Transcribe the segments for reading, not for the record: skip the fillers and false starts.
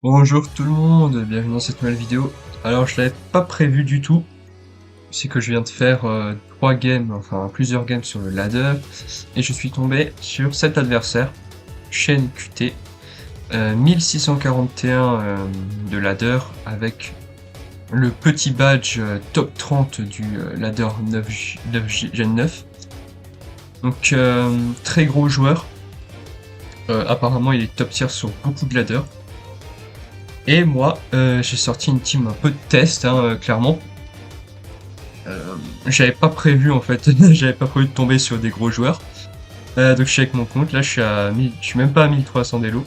Bonjour tout le monde, bienvenue dans cette nouvelle vidéo. Alors je l'avais pas prévu du tout, c'est que je viens de faire 3 games, enfin plusieurs games sur le ladder, et je suis tombé sur cet adversaire, Shen QT, 1641 de ladder, avec le petit badge top 30 du ladder 9 Gen 9. Donc très gros joueur, apparemment il est top tier sur beaucoup de ladders. Et moi, j'ai sorti une team un peu de test, hein, clairement. J'avais pas prévu en fait, j'avais pas prévu de tomber sur des gros joueurs. Donc je suis avec mon compte, là je suis même pas à 1300 d'élo.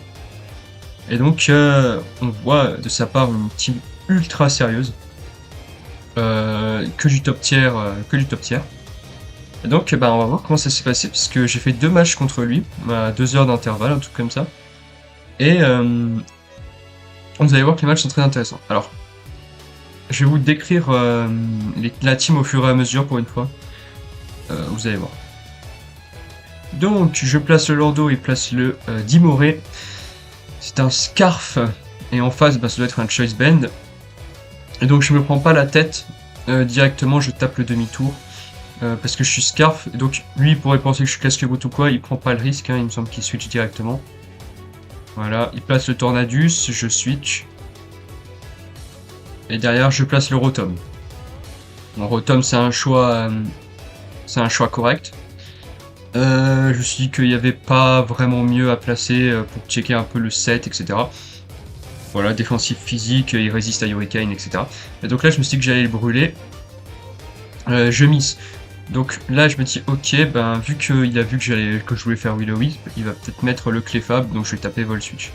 Et donc on voit de sa part une team ultra sérieuse. Que du top tier, Et donc bah, on va voir comment ça s'est passé, parce que j'ai fait 2 matchs contre lui, à 2 heures d'intervalle, un truc comme ça. Et vous allez voir que les matchs sont très intéressants. Alors, je vais vous décrire la team au fur et à mesure pour une fois. Vous allez voir. Donc, je place le Lando et place le Dimoré. C'est un Scarf. Et en face, bah, ça doit être un Choice Band. Et donc, je me prends pas la tête. Directement, je tape le demi-tour. Parce que je suis Scarf. Et donc, lui, il pourrait penser que je suis casque-boot ou quoi. Il prend pas le risque. Hein, il me semble qu'il switch directement. Voilà. Il place le Tornadus. Je switch. Et derrière, je place le Rotom. Bon, Rotom, c'est un choix correct. Je me suis dit qu'il n'y avait pas vraiment mieux à placer pour checker un peu le set, etc. Voilà, défensif physique, il résiste à Hurricane, etc. Et donc là, je me suis dit que j'allais le brûler. Je miss. Donc là, je me dis, ok, ben vu qu'il a vu que je voulais faire Will-O-Wisp, il va peut-être mettre le Clefable, donc je vais taper Vol Switch.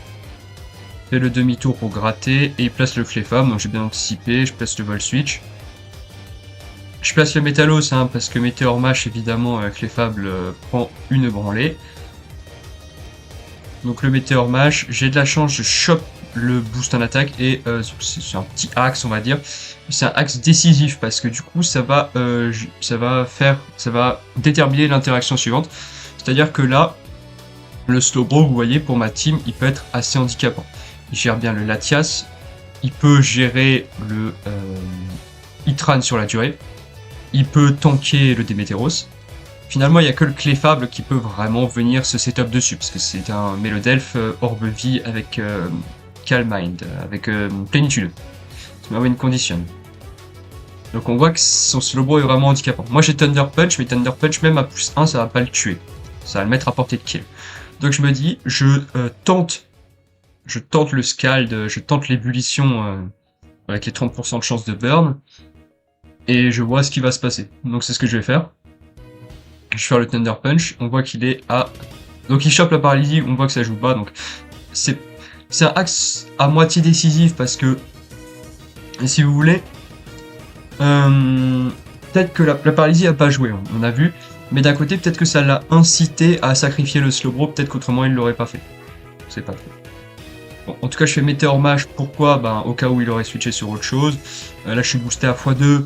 Je fais le demi-tour pour gratter, et il place le Clefable, donc j'ai bien anticipé, je place le Vol Switch. Je place le Métalos, hein, parce que Météor Mash, évidemment, Clefable prend une branlée. Donc le Météor Mash, j'ai de la chance, je chope le boost en attaque, et c'est un petit axe, on va dire. C'est un axe décisif, parce que du coup, ça va déterminer l'interaction suivante. C'est-à-dire que là, le Slowbro, vous voyez, pour ma team, il peut être assez handicapant. Il gère bien le Latias, il peut gérer le Itran sur la durée, il peut tanker le Démétéros. Finalement, il n'y a que le Clefable qui peut vraiment venir se setup dessus, parce que c'est un Mélodelph Orbe Vie avec Calm Mind, avec Plénitude. Ça m'a une condition. Donc on voit que son Slowbro est vraiment handicapant. Moi j'ai Thunder Punch, mais Thunder Punch même à plus 1, ça va pas le tuer. Ça va le mettre à portée de kill. Donc je me dis, je tente le Scald, je tente l'ébullition avec les 30% de chance de burn, et je vois ce qui va se passer. Donc c'est ce que je vais faire. Je vais faire le Thunder Punch, on voit qu'il est à... Donc il chope la paralysie, on voit que ça joue pas, donc c'est un axe à moitié décisif, parce que, si vous voulez, peut-être que la paralysie a pas joué, on a vu, mais d'un côté, peut-être que ça l'a incité à sacrifier le Slowbro, peut-être qu'autrement il l'aurait pas fait. C'est pas trop. Bon, en tout cas, je fais Météor Mash, pourquoi? Ben, au cas où il aurait switché sur autre chose. Là, je suis boosté à x2,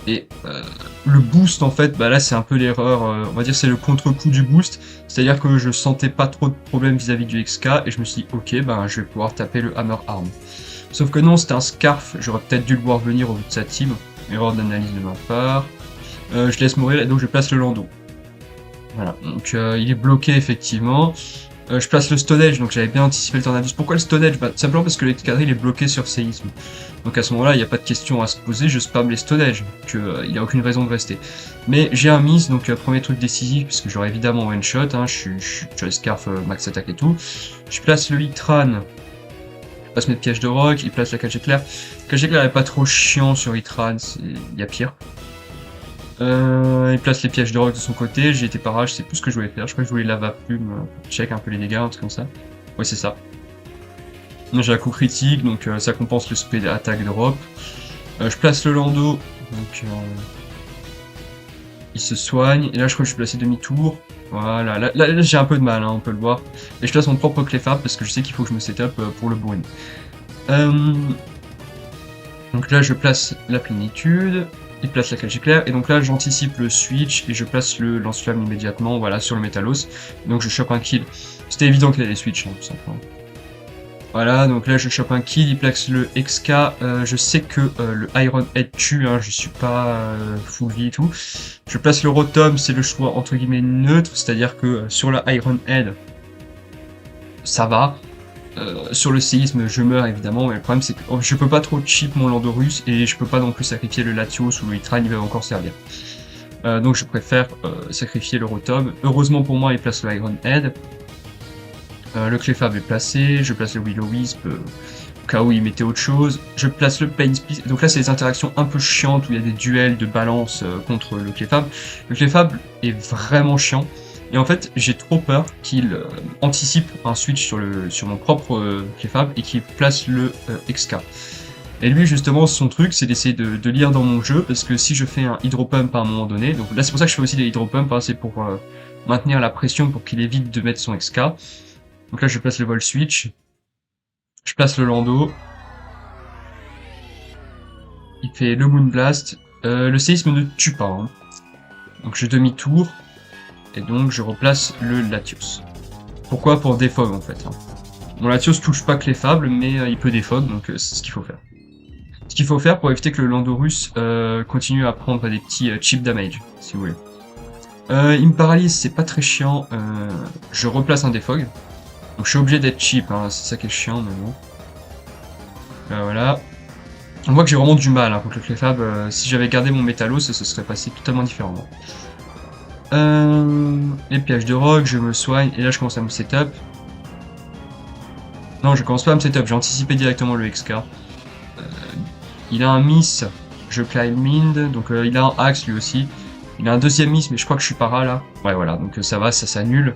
et le boost, en fait, bah là, c'est un peu l'erreur, on va dire c'est le contre-coup du boost, c'est-à-dire que je sentais pas trop de problèmes vis-à-vis du XK, et je me suis dit, ok, ben, je vais pouvoir taper le Hammer Arm. Sauf que non, c'était un Scarf, j'aurais peut-être dû le voir venir au vu de sa team, erreur d'analyse de ma part. Je laisse mourir, et donc je place le Lando. Voilà, donc il est bloqué, effectivement. Je place le Stone Edge, donc j'avais bien anticipé le Tornadus. Pourquoi le Stone Edge? Bah, simplement parce que l'escadrille est bloqué sur séisme. Donc à ce moment-là, il n'y a pas de question à se poser, je spam les Stone Edge, il n'y a aucune raison de rester. Mais j'ai un miss, donc premier truc décisif, puisque j'aurai évidemment one shot, hein, je suis Scarf, max attack et tout. Je place le Itran, je place mes pièges de rock, il place la cage éclair. La cage éclair n'est pas trop chiant sur Itran, il y a pire. Il place les pièges de rock de son côté, j'ai été parage, c'est plus ce que je voulais faire, je crois que je voulais lava plume, check un peu les dégâts, un truc comme ça. Ouais, c'est ça. J'ai un coup critique, donc ça compense le speed attack drop. Je place le Lando, donc il se soigne, et là je crois que je suis placé demi-tour. Voilà, là j'ai un peu de mal, hein, on peut le voir. Et je place mon propre Clefable parce que je sais qu'il faut que je me setup pour le bourrin. Donc là je place la plénitude. Il place la cage éclair, et donc là j'anticipe le switch et je place le lance-flamme immédiatement, voilà, sur le Métalos. Donc je chope un kill. C'était évident qu'il allait switch, hein, tout simplement. Voilà, donc là je chope un kill, il place le XK, je sais que le Iron Head tue, hein, je suis pas full vie et tout. Je place le Rotom, c'est le choix entre guillemets neutre, c'est-à-dire que sur la Iron Head, ça va. Sur le séisme, je meurs évidemment, mais le problème c'est que je peux pas trop cheap mon Landorus et je peux pas non plus sacrifier le Latios ou le Hitran, il va encore servir. Donc je préfère sacrifier le Rotom. Heureusement pour moi, il place le Iron Head. Le Clefable est placé, je place le Will-O-Wisp au cas où il mettait autre chose. Je place le Pain Split. Donc là, c'est des interactions un peu chiantes où il y a des duels de balance contre le Clefable. Le Clefable est vraiment chiant. Et en fait, j'ai trop peur qu'il anticipe un switch sur mon propre Clefable et qu'il place le XK. Et lui, justement, son truc, c'est d'essayer de lire dans mon jeu, parce que si je fais un Hydro Pump à un moment donné, donc là, c'est pour ça que je fais aussi des Hydro Pump, hein, c'est pour maintenir la pression pour qu'il évite de mettre son XK. Donc là, je place le Vol Switch. Je place le Lando. Il fait le Moon Blast. Le séisme ne tue pas. Hein. Donc je demi-tour. Et donc je replace le Latios. Pourquoi? Pour défog en fait. Hein. Mon Latios touche pas Clefable, mais il peut défog, donc c'est ce qu'il faut faire. Ce qu'il faut faire pour éviter que le Landorus continue à prendre des petits chip damage, si vous voulez. Il me paralyse, c'est pas très chiant. Je replace un défog. Donc je suis obligé d'être cheap, hein, c'est ça qui est chiant, mais bon. Voilà. On voit que j'ai vraiment du mal hein, contre le Clefable. Si j'avais gardé mon Métalos, ça se serait passé totalement différemment. Les pièges de rock, je me soigne, et là je commence à me setup. Non, je commence pas à me setup, j'ai anticipé directement le XK. Il a un miss, je climb mind, donc il a un axe lui aussi. Il a un deuxième miss, mais je crois que je suis para là. Ouais, voilà, donc ça va, ça s'annule.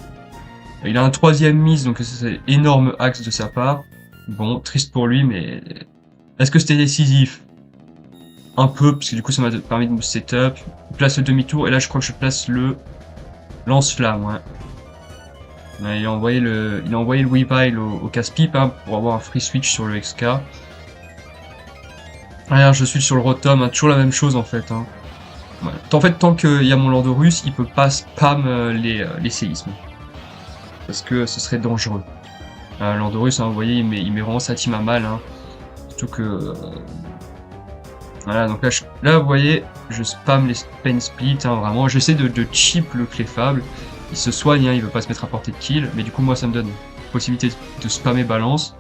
Il a un troisième miss, donc c'est énorme axe de sa part. Bon, triste pour lui, mais est-ce que c'était décisif? Un peu, parce que du coup ça m'a permis de me setup. Je place le demi-tour, et là je crois que je place le lance-flamme, ouais. Ouais, il a envoyé le Weavile au casse-pipe hein, pour avoir un free switch sur le XK. Regarde, je suis sur le Rotom, hein, toujours la même chose en fait. Hein. Ouais. En fait, tant qu'il y a mon Landorus, il peut pas spam les séismes. Parce que ce serait dangereux. Landorus, hein, vous voyez, il met vraiment sa team à mal. Hein. Surtout que... voilà, donc là, vous voyez, je spam les Pain Split, hein, vraiment. J'essaie de cheap le Clefable. Il se soigne, hein, il veut pas se mettre à portée de kill. Mais du coup, moi, ça me donne la possibilité de spammer balance.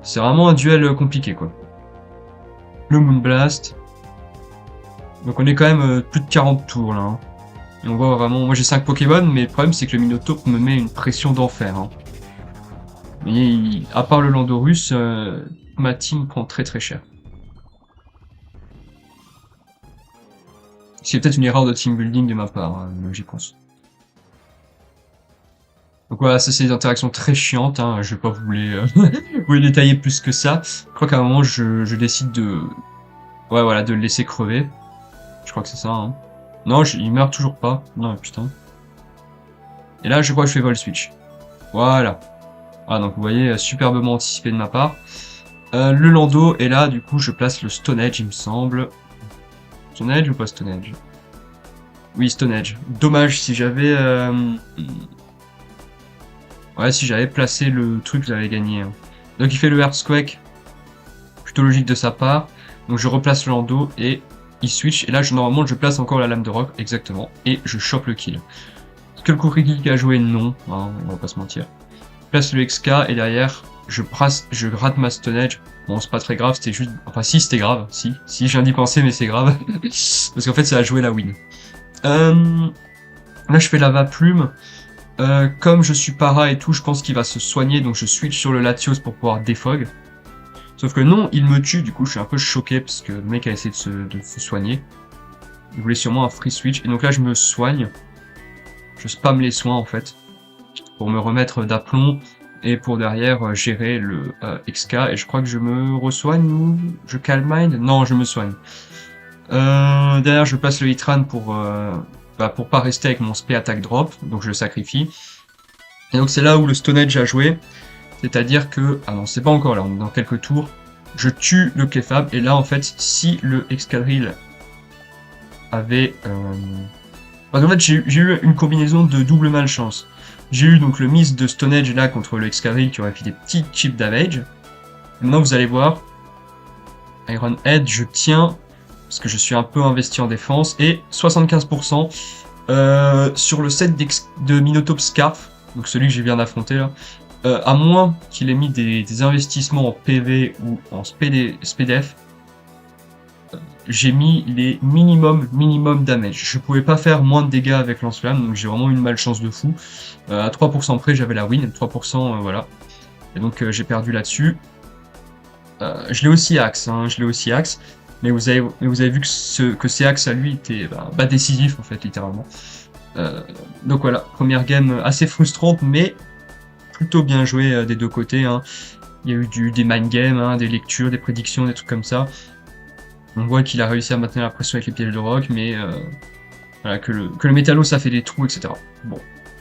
C'est vraiment un duel compliqué, quoi. Le Moon Blast. Donc on est quand même plus de 40 tours, là. Hein. Et on voit vraiment... Moi, j'ai 5 Pokémon, mais le problème, c'est que le Minotaur me met une pression d'enfer. Hein. Et à part le Landorus, ma team prend très très cher. C'est peut-être une erreur de team building de ma part, hein, j'y pense. Donc voilà, ça c'est des interactions très chiantes, hein, je vais pas vous les détailler plus que ça. Je crois qu'à un moment je décide de... Ouais voilà, de le laisser crever. Je crois que c'est ça, hein. Non, il meurt toujours pas. Non, putain. Et là, je crois que je fais Vol Switch. Voilà. Ah, donc vous voyez, superbement anticipé de ma part. Le Lando, et là, du coup, je place le Stone Edge, il me semble. Stone Edge ou pas Stone Edge? Oui, Stone Edge. Dommage, si j'avais... Ouais, si j'avais placé le truc, j'avais gagné. Hein. Donc il fait le Earthquake. Plutôt logique de sa part. Donc je replace le Lando et il switch. Et là, normalement, je place encore la lame de rock, exactement. Et je chope le kill. Est-ce que le Kokiri a joué? Non. Hein, on va pas se mentir. Je place le XK et derrière, je rate ma Stone Edge. Bon, c'est pas très grave, c'était juste... Enfin, si, c'était grave. Si, je viens d'y penser, mais c'est grave. Parce qu'en fait, ça a joué la win. Là, je fais lava plume. Comme je suis para et tout, je pense qu'il va se soigner, donc je switch sur le Latios pour pouvoir défog. Sauf que non, il me tue, du coup je suis un peu choqué parce que le mec a essayé de se soigner. Il voulait sûrement un free switch, et donc là je me soigne. Je spam les soins en fait, pour me remettre d'aplomb, et pour derrière gérer le XK, et je crois que je me resoigne ou je calme mind? Non, je me soigne. Derrière je passe le Hitran pour pas rester avec mon spé attack drop, donc je le sacrifie. Et donc c'est là où le Stone Edge a joué, c'est-à-dire que... Ah non, c'est pas encore là, on est dans quelques tours. Je tue le Clefable, et là en fait, si le Excadrill avait... Parce qu'en fait, j'ai eu une combinaison de double malchance. J'ai eu donc le miss de Stone Age là contre le Excadrill qui aurait fait des petits chip damage. Maintenant vous allez voir, Iron Head, je tiens, parce que je suis un peu investi en défense, et 75% sur le set de Minotaur Scarf, donc celui que j'ai bien affronté là, à moins qu'il ait mis des investissements en PV ou en SPDF, j'ai mis les minimum damage. Je pouvais pas faire moins de dégâts avec lance-flamme, donc j'ai vraiment une malchance de fou. À 3% près, j'avais la win, 3%, voilà. Et donc j'ai perdu là-dessus. Je l'ai aussi axe, hein, mais vous avez vu que ces axes à lui étaient décisifs en fait, littéralement. Donc voilà, première game assez frustrante, mais plutôt bien joué des deux côtés. Hein. Il y a eu des mind games, hein, des lectures, des prédictions, des trucs comme ça. On voit qu'il a réussi à maintenir la pression avec les pièges de roc, mais voilà, que le métallo ça fait des trous, etc. Bon,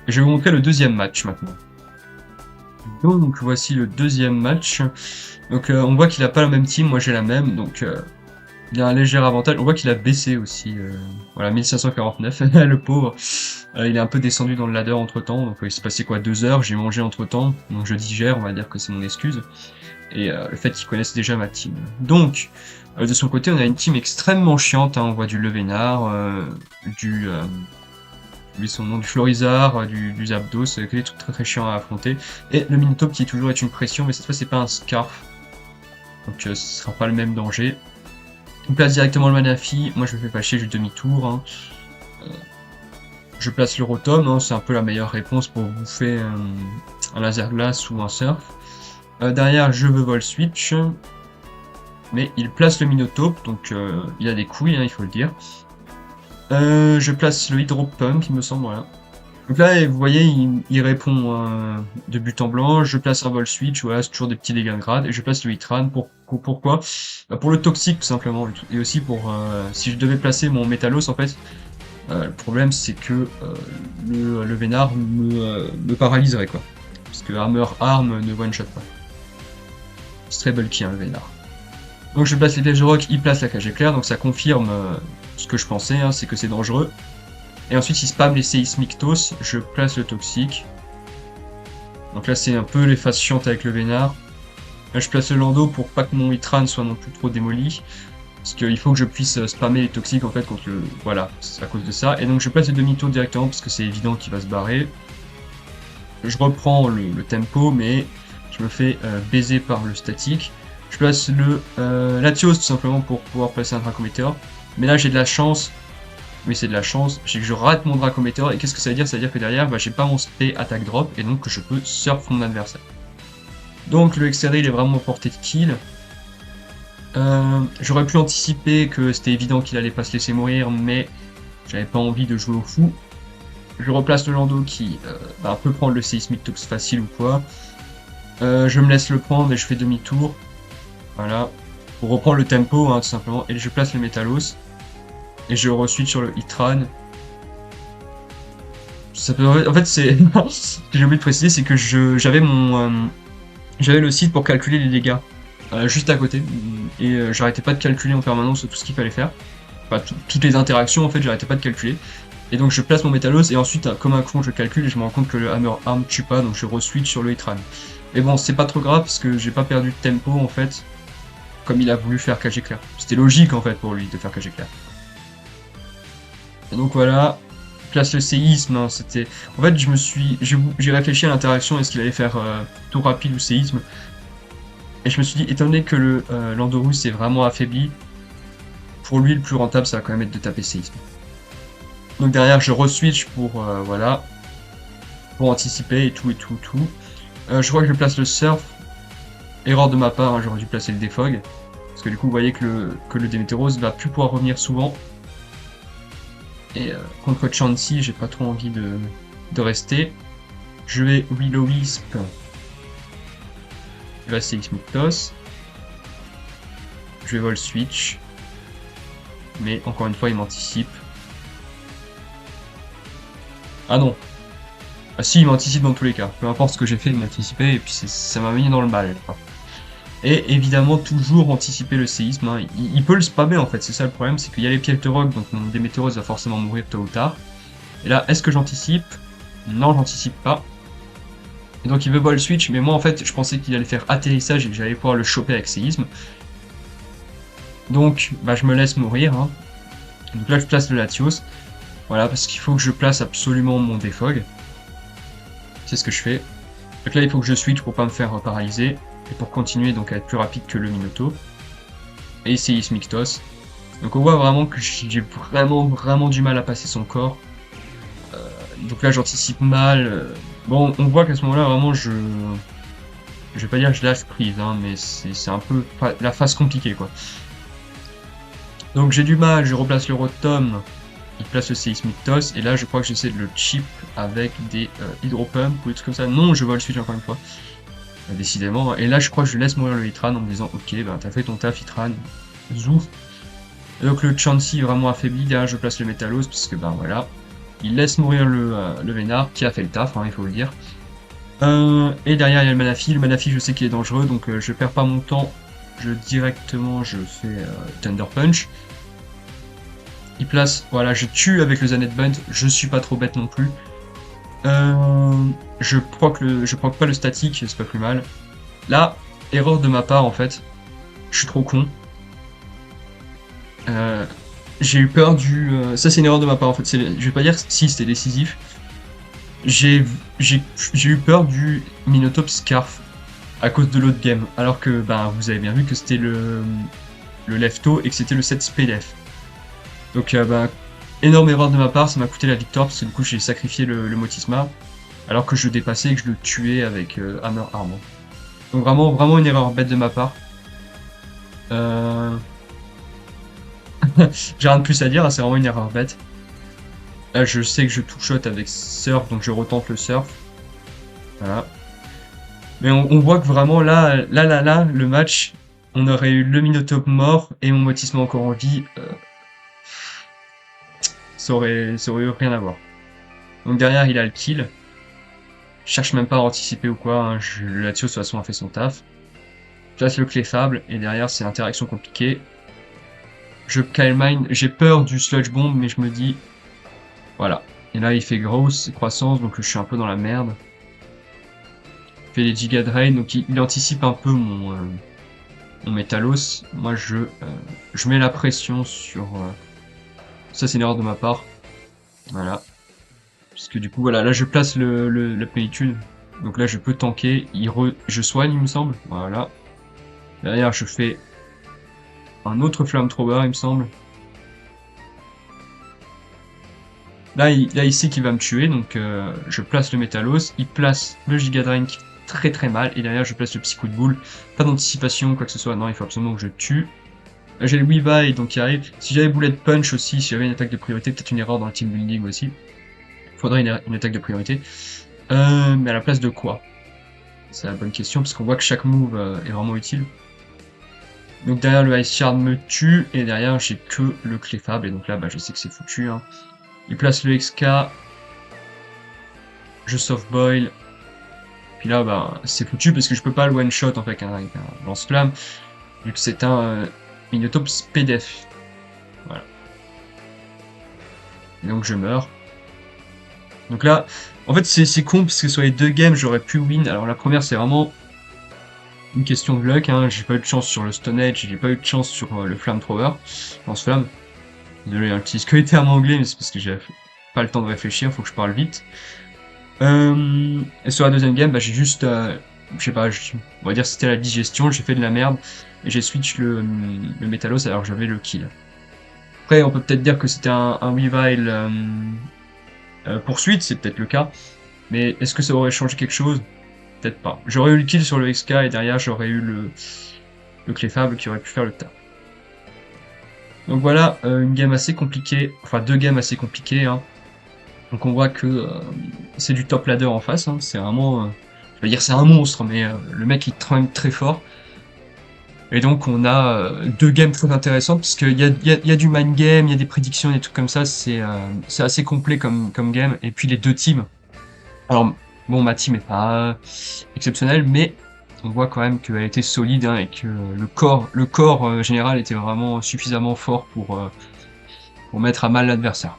je vais vous montrer le deuxième match maintenant. Donc voici le deuxième match. Donc on voit qu'il a pas la même team, moi j'ai la même, donc il a un léger avantage. On voit qu'il a baissé aussi, voilà, 1549, le pauvre. Il est un peu descendu dans le ladder entre temps, donc il s'est passé quoi, 2 heures, j'ai mangé entre temps, donc je digère, on va dire que c'est mon excuse. Et le fait qu'ils connaissent déjà ma team. Donc, de son côté, on a une team extrêmement chiante, hein. On voit du Levénard, du Florizard, du Zapdos, que des trucs très très chiants à affronter. Et le Minotaur qui toujours est une pression, mais cette fois c'est pas un Scarf. Donc ce sera pas le même danger. On place directement le Manafi, moi je me fais pas chier, j'ai demi-tour. Hein. Je place le Rotom, hein. C'est un peu la meilleure réponse pour bouffer un laser glace ou un surf. Derrière je veux Vol Switch. Mais il place le Minotaur, donc il a des couilles, hein, il faut le dire. Je place le Hydro Pump, il me semble, voilà. Donc là, vous voyez, il répond de but en blanc. Je place un Vol Switch, voilà, c'est toujours des petits dégâts de grade. Et je place le Hitran, pourquoi pour le toxique, tout simplement. Et aussi pour, si je devais placer mon Métalos, en fait, le problème, c'est que le Vénard me paralyserait, quoi. Parce que Arm ne one-shot pas. C'est très bulky, hein, le Vénard. Donc je place les pièges de roc, il place la cage éclair, donc ça confirme ce que je pensais, hein, c'est que c'est dangereux. Et ensuite il spam les séismiques tos, je place le toxique. Donc là c'est un peu les phases chiantes avec le Vénard. Là je place le Lando pour pas que mon Hitran soit non plus trop démoli. Parce qu'il faut que je puisse spammer les toxiques en fait contre le... Voilà, c'est à cause de ça. Et donc je place le demi-tour directement parce que c'est évident qu'il va se barrer. Je reprends le tempo, mais je me fais baiser par le statique. Je place le Latios tout simplement pour pouvoir placer un Dracométéore. Mais là j'ai de la chance. Oui c'est de la chance. J'ai que je rate mon Dracométéore. Et qu'est-ce que ça veut dire? Ça veut dire que derrière j'ai pas mon spé attaque drop. Et donc je peux surf mon adversaire. Donc le Excadrill est vraiment porté de kill. J'aurais pu anticiper que c'était évident qu'il allait pas se laisser mourir. Mais j'avais pas envie de jouer au fou. Je replace le Lando qui peut prendre le Seismic Tox facile ou quoi. Je me laisse le prendre et je fais demi-tour. Voilà, pour reprendre le tempo, hein, tout simplement, et je place le Métalos, et je re-switch sur le Hitran. Ça peut... En fait, c'est... Ce que j'ai oublié de préciser, c'est que j'avais le site pour calculer les dégâts, juste à côté, et j'arrêtais pas de calculer en permanence tout ce qu'il fallait faire. Enfin, toutes les interactions, en fait, j'arrêtais pas de calculer. Et donc je place mon Métalos, et ensuite, comme un con, je calcule, et je me rends compte que le Hammer Arm tue pas, donc je re-switch sur le Hitran. Mais bon, c'est pas trop grave, parce que j'ai pas perdu de tempo, en fait. Comme il a voulu faire cage éclair. C'était logique en fait pour lui de faire cage éclair. Et donc voilà, place le séisme, hein, c'était... En fait j'ai réfléchi à l'interaction, est-ce qu'il allait faire tour rapide ou séisme. Et je me suis dit, étant donné que le Landorus est vraiment affaibli, pour lui le plus rentable ça va quand même être de taper séisme. Donc derrière je re-switch pour, voilà, pour anticiper et tout. Je crois que je place le surf. Erreur de ma part, hein, j'aurais dû placer le défog. Parce que du coup, vous voyez que le Démétéros va plus pouvoir revenir souvent. Et contre Chansey, j'ai pas trop envie de rester. Je vais Will-O-Wisp. Je vais Seismictos. Je vais Vol Switch. Mais encore une fois, il m'anticipe. Ah non. Ah si, il m'anticipe dans tous les cas. Peu importe ce que j'ai fait, il m'anticipait et puis ça m'a mis dans le mal. Quoi. Et évidemment, toujours anticiper le séisme. Hein. Il peut le spammer en fait, c'est ça le problème, c'est qu'il y a les pièges de roc, donc mon Démétéros va forcément mourir tôt ou tard. Et là, est-ce que j'anticipe? Non, j'anticipe pas. Et donc il veut voile switch, mais moi en fait je pensais qu'il allait faire atterrissage et que j'allais pouvoir le choper avec séisme. Donc bah, je me laisse mourir. Hein. Donc là je place le Latios. Voilà, parce qu'il faut que je place absolument mon Defog. C'est ce que je fais. Donc là il faut que je switch pour pas me faire paralyser. Et pour continuer donc à être plus rapide que le Minotaur. Et séisme Mictos. Donc on voit vraiment que j'ai vraiment du mal à passer son corps. Donc là j'anticipe mal. Bon, on voit qu'à ce moment-là vraiment je vais pas dire que je lâche prise, hein, mais c'est un peu la phase compliquée quoi. Donc j'ai du mal, je replace le Rotom, il place le Seismictos, et là je crois que j'essaie de le chip avec des Hydropump ou des trucs comme ça. Non, je vois le switch encore une fois. Décidément. Et là je crois que je laisse mourir le Hitran en me disant ok, ben t'as fait ton taf Hitran, zouf. Et donc le Chansey est vraiment affaibli, derrière je place le Métalos, parce que ben voilà. Il laisse mourir le Vénard, qui a fait le taf, hein, il faut le dire. Et derrière il y a le Manaphy. Le Manaphy je sais qu'il est dangereux, donc je perds pas mon temps. Directement je fais Thunder Punch. Il place, voilà, je tue avec le Zanet Bunt, je suis pas trop bête non plus. Je proc pas le statique, c'est pas plus mal. Là, erreur de ma part en fait. Je suis trop con. J'ai eu peur du... ça c'est une erreur de ma part en fait. Je vais pas dire si c'était décisif. J'ai eu peur du Minotop Scarf à cause de l'autre game. Alors que ben, vous avez bien vu que c'était le Lefto et que c'était le set SPDF. Donc ben, énorme erreur de ma part, ça m'a coûté la victoire parce que du coup j'ai sacrifié le Motisma alors que je le dépassais et que je le tuais avec Hammer Armor. Donc vraiment une erreur bête de ma part. J'ai rien de plus à dire, hein, c'est vraiment une erreur bête. Là je sais que je two-shot avec Surf, donc je retente le Surf. Voilà. Mais on voit que vraiment là, le match, on aurait eu le Minotaur mort et mon Motisma encore en vie. Ça aurait eu rien à voir. Donc derrière il a le kill. Je cherche même pas à anticiper ou quoi, hein. Le Latios de toute façon a fait son taf. Je place le Clefable et derrière c'est l'interaction compliquée. Je Kyle Mine, j'ai peur du Sludge Bomb mais je me dis voilà. Et là il fait grosse croissance donc je suis un peu dans la merde. Il fait les Giga Drain donc il anticipe un peu mon Métalos. Moi je mets la pression sur... ça c'est une erreur de ma part. Voilà. Parce que du coup voilà, là je place la plénitude. Donc là je peux tanker, je soigne il me semble. Voilà. Derrière je fais un autre Flamethrower il me semble. Là il sait qu'il va me tuer, donc je place le Métalos, il place le Giga Drain qui est très mal, et derrière je place le Psycho de Boule. Pas d'anticipation, quoi que ce soit, non il faut absolument que je tue. Là j'ai le Weavile donc il arrive. Si j'avais Bullet Punch aussi, si j'avais une attaque de priorité, peut-être une erreur dans le team building aussi. Faudrait une attaque de priorité. Mais à la place de quoi? C'est la bonne question, parce qu'on voit que chaque move est vraiment utile. Donc derrière le Ice Shard me tue, et derrière j'ai que le Clefable, et donc là bah, je sais que c'est foutu. Hein. Il place le XK, je soft boil, puis là bah c'est foutu parce que je peux pas le one shot en fait avec un lance-flamme, vu que c'est un Minotops PDF. Voilà. Et donc je meurs. Donc là, en fait c'est con parce que sur les deux games j'aurais pu win. Alors la première c'est vraiment une question de luck, hein. J'ai pas eu de chance sur le Stone Edge, j'ai pas eu de chance sur le Flamethrower, lance-flamme. Désolé, un petit terme anglais, mais c'est parce que j'ai pas le temps de réfléchir, faut que je parle vite. Et sur la deuxième game, bah, j'ai juste, je sais pas, on va dire c'était la digestion, j'ai fait de la merde, et j'ai switch le Métalos alors que j'avais le kill. Après, on peut peut-être dire que c'était un Weavile poursuite, c'est peut-être le cas, mais est-ce que ça aurait changé quelque chose? Peut-être pas. J'aurais eu le kill sur le XK, et derrière j'aurais eu le Clefable qui aurait pu faire le taf. Donc voilà, une game assez compliquée, enfin deux games assez compliquées, hein. Donc on voit que c'est du top ladder en face, hein. C'est vraiment, je vais dire c'est un monstre, mais le mec il est quand même très fort. Et donc on a deux games très intéressants, parce qu'il y a du mind game, il y a des prédictions, des trucs comme ça, c'est assez complet comme game. Et puis les deux teams, alors bon ma team est pas exceptionnelle, mais on voit quand même qu'elle était solide, hein, et que le corps général était vraiment suffisamment fort pour mettre à mal l'adversaire.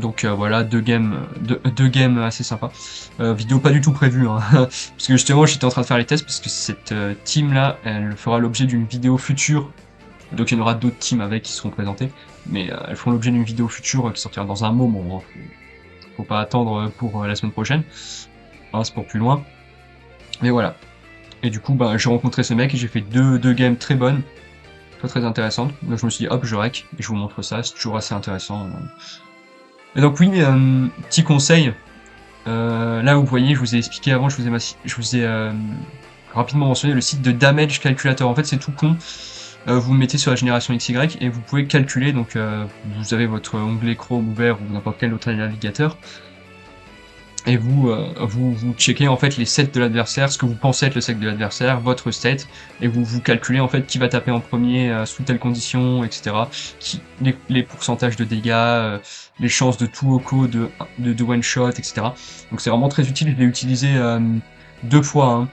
Donc voilà, deux games assez sympas. Vidéo pas du tout prévue, hein. Parce que justement j'étais en train de faire les tests, parce que cette team là, elle fera l'objet d'une vidéo future. Donc il y en aura d'autres teams avec qui seront présentés. Mais elles feront l'objet d'une vidéo future qui sortira dans un moment, hein. Faut pas attendre pour la semaine prochaine. Hein, c'est pour plus loin. Mais voilà. Et du coup, bah, j'ai rencontré ce mec et j'ai fait deux games très bonnes, très intéressantes. Donc je me suis dit, hop, je rec, et je vous montre ça, c'est toujours assez intéressant. Et donc oui, petit conseil, là vous voyez, je vous ai expliqué avant, je vous ai rapidement mentionné le site de Damage Calculator. En fait, c'est tout con. Vous mettez sur la génération XY et vous pouvez calculer, donc vous avez votre onglet Chrome ouvert ou n'importe quel autre navigateur, et vous checkez en fait les sets de l'adversaire, ce que vous pensez être le set de l'adversaire, votre set, et vous calculez en fait qui va taper en premier sous telle condition, etc. Les pourcentages de dégâts, les chances de tout OCO, de one shot, etc. Donc c'est vraiment très utile. Je l'ai utilisé deux fois,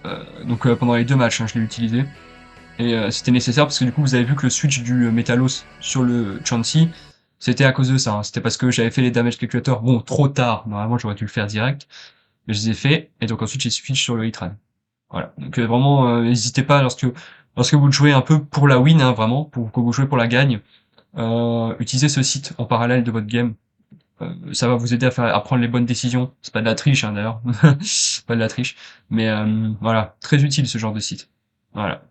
hein. Donc pendant les deux matchs, hein, je l'ai utilisé. Et c'était nécessaire parce que du coup vous avez vu que le switch du Metalos sur le Chansey, c'était à cause de ça, hein. C'était parce que j'avais fait les damage calculators, bon, trop tard, normalement j'aurais dû le faire direct, mais je les ai fait, et donc ensuite j'ai switch sur le Hitran. Voilà, donc vraiment, n'hésitez pas lorsque vous le jouez un peu pour la win, hein, vraiment, pour que vous jouez pour la gagne, utilisez ce site en parallèle de votre game. Ça va vous aider à prendre les bonnes décisions. C'est pas de la triche, hein, d'ailleurs. C'est pas de la triche. Mais voilà, très utile ce genre de site. Voilà.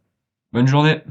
Bonne journée.